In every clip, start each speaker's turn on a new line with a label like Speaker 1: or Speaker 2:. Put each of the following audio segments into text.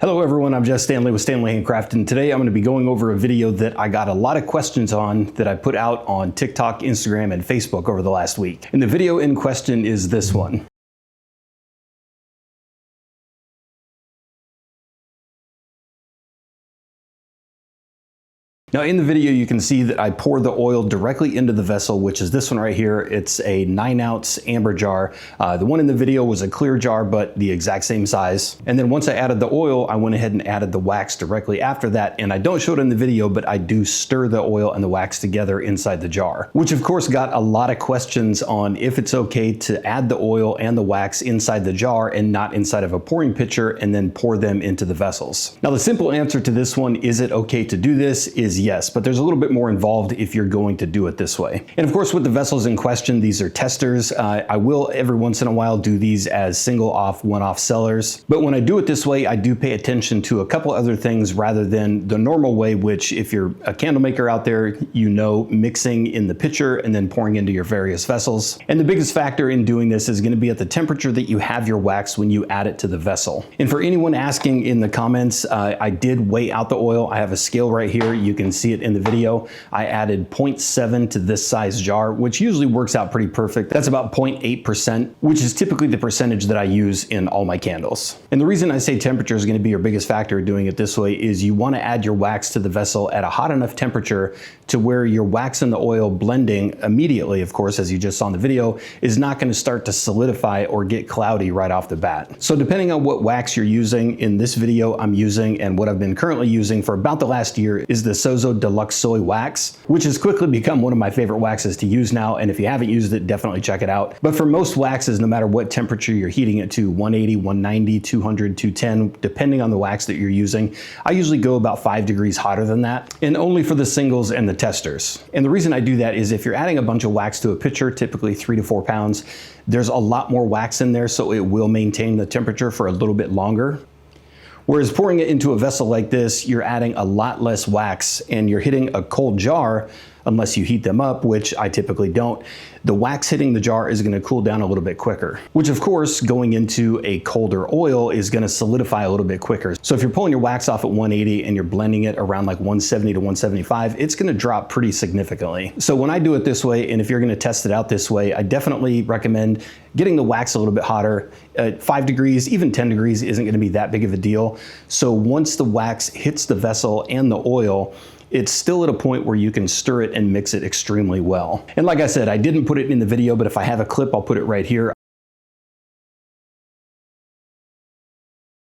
Speaker 1: Hello everyone, I'm Jeff Standley with Standley and Craft, and today I'm going to be going over a video that I got a lot of questions on that I put out on TikTok, Instagram, and Facebook over the last week. And the video in question is this one. Now in the video you can see that I pour the oil directly into the vessel, which is this one right here. It's a 9-ounce amber jar. The one in the video was a clear jar, but the exact same size. And then once I added the oil, I went ahead and added the wax directly after that. And I don't show it in the video, but I do stir the oil and the wax together inside the jar, which of course got a lot of questions on if it's okay to add the oil and the wax inside the jar and not inside of a pouring pitcher and then pour them into the vessels. Now the simple answer to this one, is it okay to do this, is yes, but there's a little bit more involved if you're going to do it this way. And of course with the vessels in question, these are testers. I will every once in a while do these as single off, one-off sellers. But when I do it this way, I do pay attention to a couple other things rather than the normal way, which if you're a candle maker out there, you know, mixing in the pitcher and then pouring into your various vessels. And the biggest factor in doing this is going to be at the temperature that you have your wax when you add it to the vessel. And for anyone asking in the comments, I did weigh out the oil. I have a scale right here. You can see it in the video. I added 0.7 to this size jar, which usually works out pretty perfect. That's about 0.8%, which is typically the percentage that I use in all my candles. And the reason I say temperature is going to be your biggest factor doing it this way is you want to add your wax to the vessel at a hot enough temperature to where your wax and the oil blending immediately, of course, as you just saw in the video, is not going to start to solidify or get cloudy right off the bat. So depending on what wax you're using, in this video I'm using, and what I've been currently using for about the last year, is the Sozo Deluxe Soy Wax, which has quickly become one of my favorite waxes to use now. And if you haven't used it, definitely check it out. But for most waxes, no matter what temperature you're heating it to, 180, 190, 200, 210, depending on the wax that you're using, I usually go about 5 degrees hotter than that, and only for the singles and the testers. And the reason I do that is if you're adding a bunch of wax to a pitcher, typically 3 to 4 pounds, there's a lot more wax in there, so it will maintain the temperature for a little bit longer. Whereas pouring it into a vessel like this, you're adding a lot less wax and you're hitting a cold jar, unless you heat them up, which I typically don't. The wax hitting the jar is going to cool down a little bit quicker, which of course going into a colder oil is going to solidify a little bit quicker. So if you're pulling your wax off at 180 and you're blending it around like 170 to 175, it's going to drop pretty significantly. So when I do it this way, and if you're going to test it out this way, I definitely recommend getting the wax a little bit hotter. 5 degrees, even 10 degrees isn't going to be that big of a deal. So once the wax hits the vessel and the oil, it's still at a point where you can stir it and mix it extremely well. And like I said, I didn't put it in the video, but if I have a clip, I'll put it right here.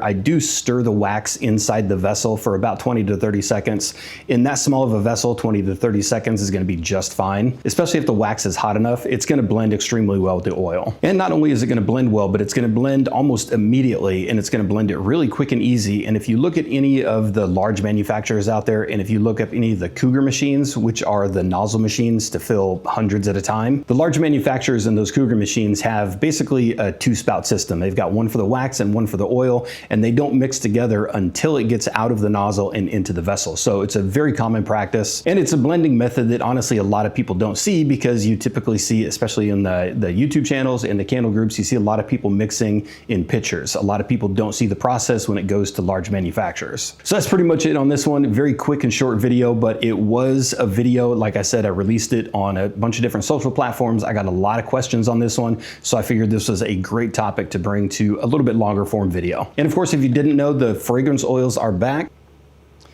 Speaker 1: I do stir the wax inside the vessel for about 20 to 30 seconds. In that small of a vessel, 20 to 30 seconds is going to be just fine. Especially if the wax is hot enough, it's going to blend extremely well with the oil. And not only is it going to blend well, but it's going to blend almost immediately, and it's going to blend it really quick and easy. And if you look at any of the large manufacturers out there, and if you look up any of the Cougar machines, which are the nozzle machines to fill hundreds at a time, the large manufacturers in those Cougar machines have basically a 2-spout system. They've got one for the wax and one for the oil, and they don't mix together until it gets out of the nozzle and into the vessel. So it's a very common practice, and it's a blending method that honestly a lot of people don't see, because you typically see, especially in the YouTube channels and the candle groups, you see a lot of people mixing in pitchers. A lot of people don't see the process when it goes to large manufacturers. So that's pretty much it on this one. Very quick and short video, but it was a video. Like I said, I released it on a bunch of different social platforms. I got a lot of questions on this one, so I figured this was a great topic to bring to a little bit longer form video. And of course, if you didn't know, the fragrance oils are back.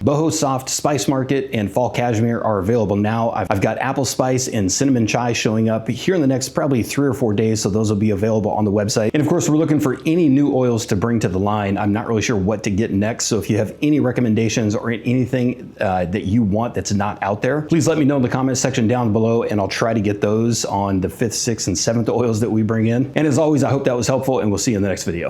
Speaker 1: Bohosoft, Spice Market, and Fall Cashmere are available now. I've got Apple Spice and Cinnamon Chai showing up here in the next probably 3 or 4 days, so those will be available on the website. And of course, we're looking for any new oils to bring to the line. I'm not really sure what to get next, so if you have any recommendations or anything that you want that's not out there, please let me know in the comments section down below, and I'll try to get those on the 5th, 6th, and 7th oils that we bring in. And as always, I hope that was helpful, and we'll see you in the next video.